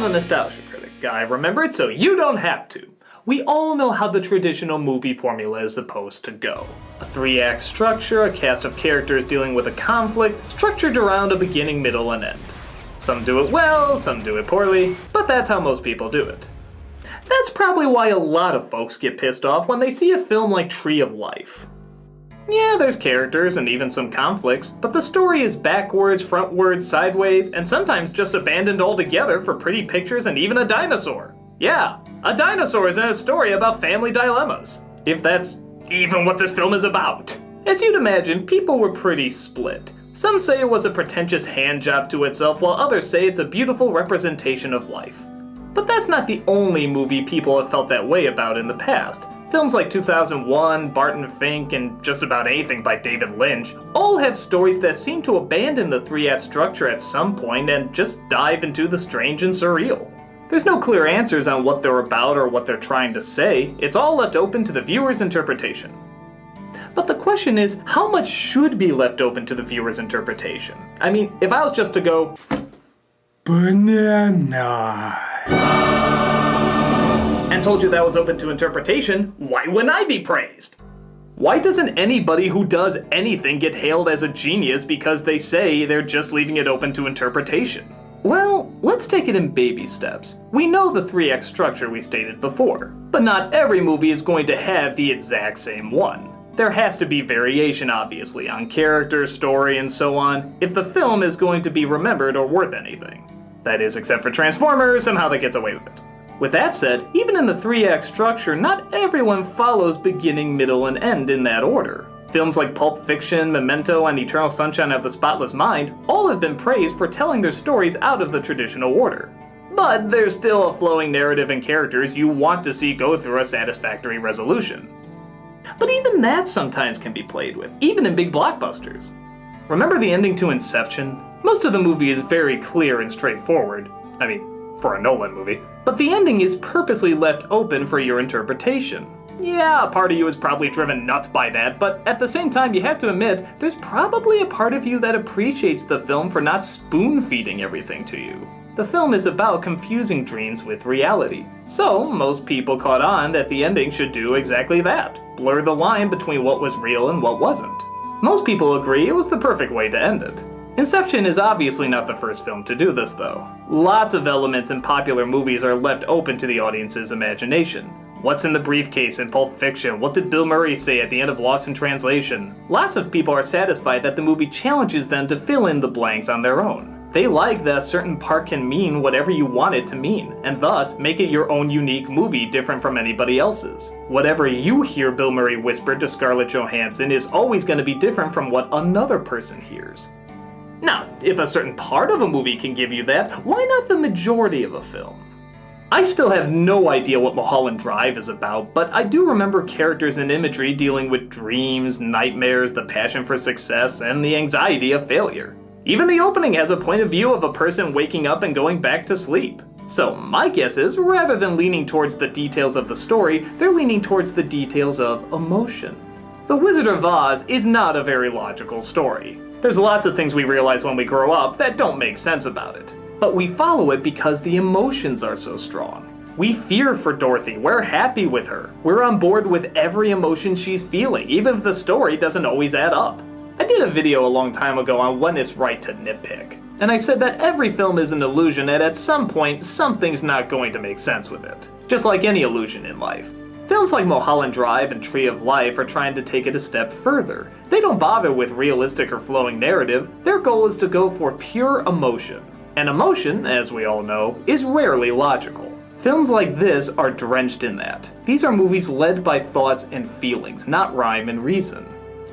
a nostalgia critic. I remember it so you don't have to. We all know how the traditional movie formula is supposed to go. A 3-act structure, a cast of characters dealing with a conflict, structured around a beginning, middle, and end. Some do it well, some do it poorly, but that's how most people do it. That's probably why a lot of folks get pissed off when they see a film like Tree of Life. Yeah, there's characters and even some conflicts, but the story is backwards, frontwards, sideways, and sometimes just abandoned altogether for pretty pictures and even a dinosaur. Yeah, a dinosaur is in a story about family dilemmas. If that's even what this film is about. As you'd imagine, people were pretty split. Some say it was a pretentious handjob to itself, while others say it's a beautiful representation of life. But that's not the only movie people have felt that way about in the past. Films like 2001, Barton Fink, and just about anything by David Lynch all have stories that seem to abandon the 3-act structure at some point and just dive into the strange and surreal. There's no clear answers on what they're about or what they're trying to say. It's all left open to the viewer's interpretation. But the question is, how much should be left open to the viewer's interpretation? I mean, if I was just to go, banana, and told you that was open to interpretation, why wouldn't I be praised? Why doesn't anybody who does anything get hailed as a genius because they say they're just leaving it open to interpretation? Well, let's take it in baby steps. We know the 3-act structure we stated before, but not every movie is going to have the exact same one. There has to be variation, obviously, on character, story, and so on, if the film is going to be remembered or worth anything. That is, except for Transformers, somehow that gets away with it. With that said, even in the 3-act structure, not everyone follows beginning, middle, and end in that order. Films like Pulp Fiction, Memento, and Eternal Sunshine of the Spotless Mind all have been praised for telling their stories out of the traditional order. But there's still a flowing narrative and characters you want to see go through a satisfactory resolution. But even that sometimes can be played with, even in big blockbusters. Remember the ending to Inception? Most of the movie is very clear and straightforward. I mean, for a Nolan movie. But the ending is purposely left open for your interpretation. Yeah, a part of you is probably driven nuts by that, but at the same time you have to admit, there's probably a part of you that appreciates the film for not spoon-feeding everything to you. The film is about confusing dreams with reality. So, most people caught on that the ending should do exactly that. Blur the line between what was real and what wasn't. Most people agree it was the perfect way to end it. Inception is obviously not the first film to do this though. Lots of elements in popular movies are left open to the audience's imagination. What's in the briefcase in Pulp Fiction? What did Bill Murray say at the end of Lost in Translation? Lots of people are satisfied that the movie challenges them to fill in the blanks on their own. They like that a certain part can mean whatever you want it to mean, and thus make it your own unique movie different from anybody else's. Whatever you hear Bill Murray whisper to Scarlett Johansson is always going to be different from what another person hears. Now, if a certain part of a movie can give you that, why not the majority of a film? I still have no idea what Mulholland Drive is about, but I do remember characters and imagery dealing with dreams, nightmares, the passion for success, and the anxiety of failure. Even the opening has a point of view of a person waking up and going back to sleep. So my guess is, rather than leaning towards the details of the story, they're leaning towards the details of emotion. The Wizard of Oz is not a very logical story. There's lots of things we realize when we grow up that don't make sense about it. But we follow it because the emotions are so strong. We fear for Dorothy, we're happy with her. We're on board with every emotion she's feeling, even if the story doesn't always add up. I did a video a long time ago on when it's right to nitpick. And I said that every film is an illusion and at some point, something's not going to make sense with it. Just like any illusion in life. Films like Mulholland Drive and Tree of Life are trying to take it a step further. They don't bother with realistic or flowing narrative, their goal is to go for pure emotion. And emotion, as we all know, is rarely logical. Films like this are drenched in that. These are movies led by thoughts and feelings, not rhyme and reason.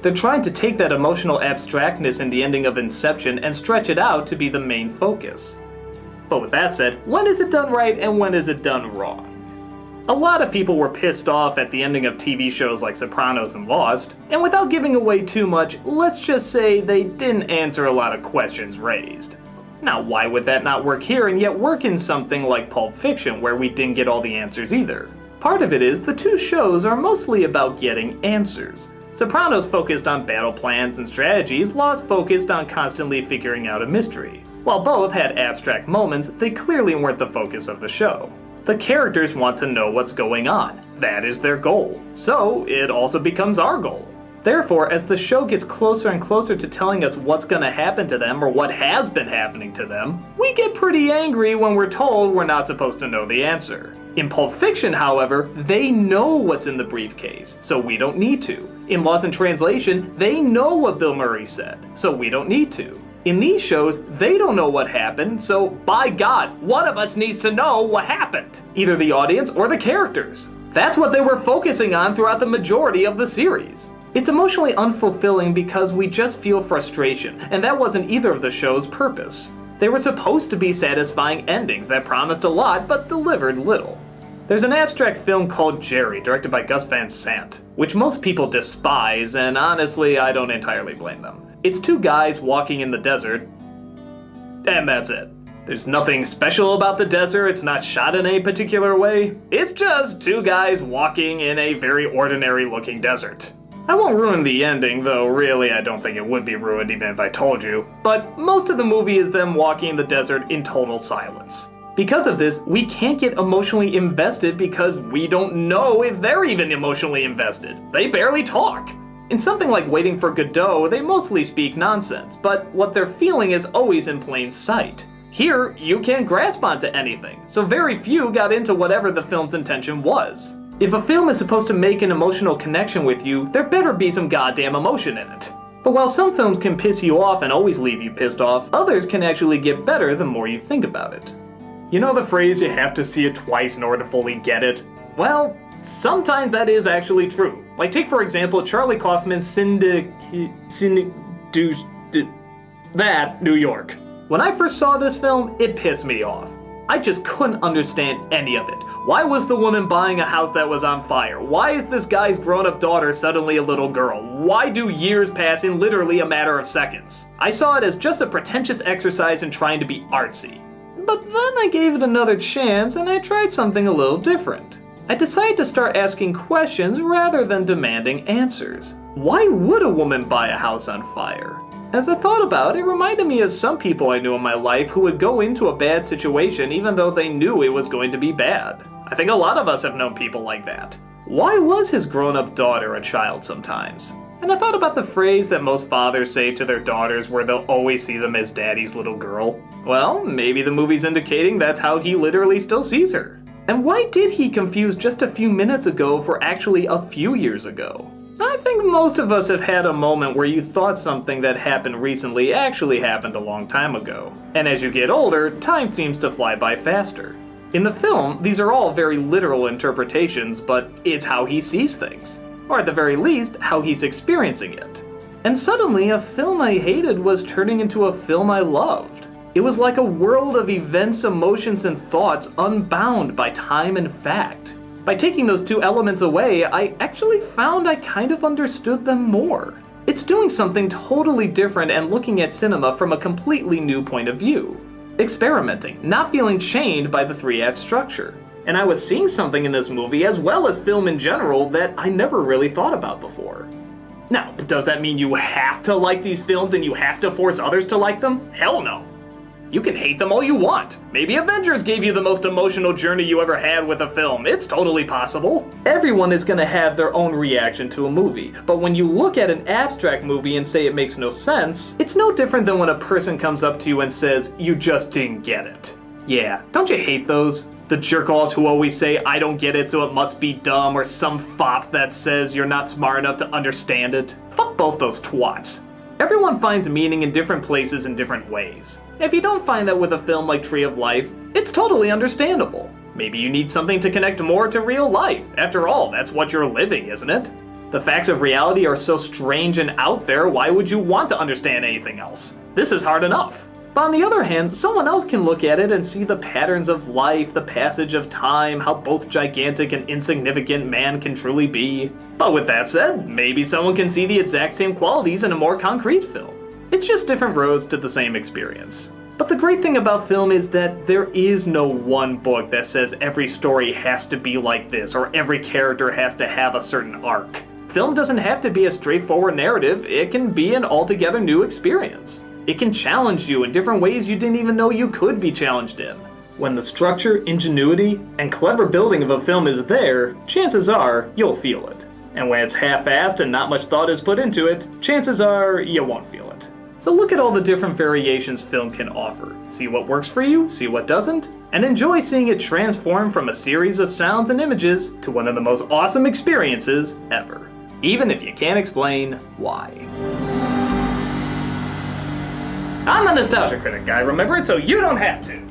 They're trying to take that emotional abstractness in the ending of Inception and stretch it out to be the main focus. But with that said, when is it done right and when is it done wrong? A lot of people were pissed off at the ending of TV shows like Sopranos and Lost, and without giving away too much, let's just say they didn't answer a lot of questions raised. Now, why would that not work here and yet work in something like Pulp Fiction, where we didn't get all the answers either? Part of it is the two shows are mostly about getting answers. Sopranos focused on battle plans and strategies, Lost focused on constantly figuring out a mystery. While both had abstract moments, they clearly weren't the focus of the show. The characters want to know what's going on. That is their goal. So, it also becomes our goal. Therefore, as the show gets closer and closer to telling us what's gonna happen to them or what has been happening to them, we get pretty angry when we're told we're not supposed to know the answer. In Pulp Fiction, however, they know what's in the briefcase, so we don't need to. In Lost in Translation, they know what Bill Murray said, so we don't need to. In these shows, they don't know what happened, so by God, one of us needs to know what happened. Either the audience or the characters. That's what they were focusing on throughout the majority of the series. It's emotionally unfulfilling because we just feel frustration, and that wasn't either of the show's purpose. They were supposed to be satisfying endings that promised a lot but delivered little. There's an abstract film called Jerry, directed by Gus Van Sant, which most people despise, and honestly, I don't entirely blame them. It's two guys walking in the desert, and that's it. There's nothing special about the desert, it's not shot in a particular way. It's just two guys walking in a very ordinary looking desert. I won't ruin the ending, though really I don't think it would be ruined even if I told you, but most of the movie is them walking in the desert in total silence. Because of this, we can't get emotionally invested because we don't know if they're even emotionally invested. They barely talk. In something like Waiting for Godot, they mostly speak nonsense, but what they're feeling is always in plain sight. Here, you can't grasp onto anything, so very few got into whatever the film's intention was. If a film is supposed to make an emotional connection with you, there better be some goddamn emotion in it. But while some films can piss you off and always leave you pissed off, others can actually get better the more you think about it. You know the phrase, you have to see it twice in order to fully get it? Well, sometimes that is actually true. Like take for example Charlie Kaufman's New York. When I first saw this film, it pissed me off. I just couldn't understand any of it. Why was the woman buying a house that was on fire? Why is this guy's grown-up daughter suddenly a little girl? Why do years pass in literally a matter of seconds? I saw it as just a pretentious exercise in trying to be artsy. But then I gave it another chance and I tried something a little different. I decided to start asking questions rather than demanding answers. Why would a woman buy a house on fire? As I thought about it, it reminded me of some people I knew in my life who would go into a bad situation even though they knew it was going to be bad. I think a lot of us have known people like that. Why was his grown-up daughter a child sometimes? And I thought about the phrase that most fathers say to their daughters where they'll always see them as daddy's little girl. Well, maybe the movie's indicating that's how he literally still sees her. And why did he confuse just a few minutes ago for actually a few years ago? I think most of us have had a moment where you thought something that happened recently actually happened a long time ago. And as you get older, time seems to fly by faster. In the film, these are all very literal interpretations, but it's how he sees things. Or at the very least, how he's experiencing it. And suddenly, a film I hated was turning into a film I loved. It was like a world of events, emotions, and thoughts unbound by time and fact. By taking those two elements away, I actually found I kind of understood them more. It's doing something totally different and looking at cinema from a completely new point of view. Experimenting, not feeling chained by the three-act structure. And I was seeing something in this movie, as well as film in general, that I never really thought about before. Now, does that mean you have to like these films and you have to force others to like them? Hell no. You can hate them all you want. Maybe Avengers gave you the most emotional journey you ever had with a film. It's totally possible. Everyone is going to have their own reaction to a movie, but when you look at an abstract movie and say it makes no sense, it's no different than when a person comes up to you and says, "You just didn't get it." Yeah, don't you hate those? The jerk-offs who always say, "I don't get it, so it must be dumb," or some fop that says you're not smart enough to understand it. Fuck both those twats. Everyone finds meaning in different places in different ways. If you don't find that with a film like Tree of Life, it's totally understandable. Maybe you need something to connect more to real life. After all, that's what you're living, isn't it? The facts of reality are so strange and out there, why would you want to understand anything else? This is hard enough. But on the other hand, someone else can look at it and see the patterns of life, the passage of time, how both gigantic and insignificant man can truly be. But with that said, maybe someone can see the exact same qualities in a more concrete film. It's just different roads to the same experience. But the great thing about film is that there is no one book that says every story has to be like this or every character has to have a certain arc. Film doesn't have to be a straightforward narrative, it can be an altogether new experience. It can challenge you in different ways you didn't even know you could be challenged in. When the structure, ingenuity, and clever building of a film is there, chances are you'll feel it. And when it's half-assed and not much thought is put into it, chances are you won't feel it. So look at all the different variations film can offer. See what works for you, see what doesn't, and enjoy seeing it transform from a series of sounds and images to one of the most awesome experiences ever. Even if you can't explain why. I'm a nostalgia critic guy, remember it, so you don't have to.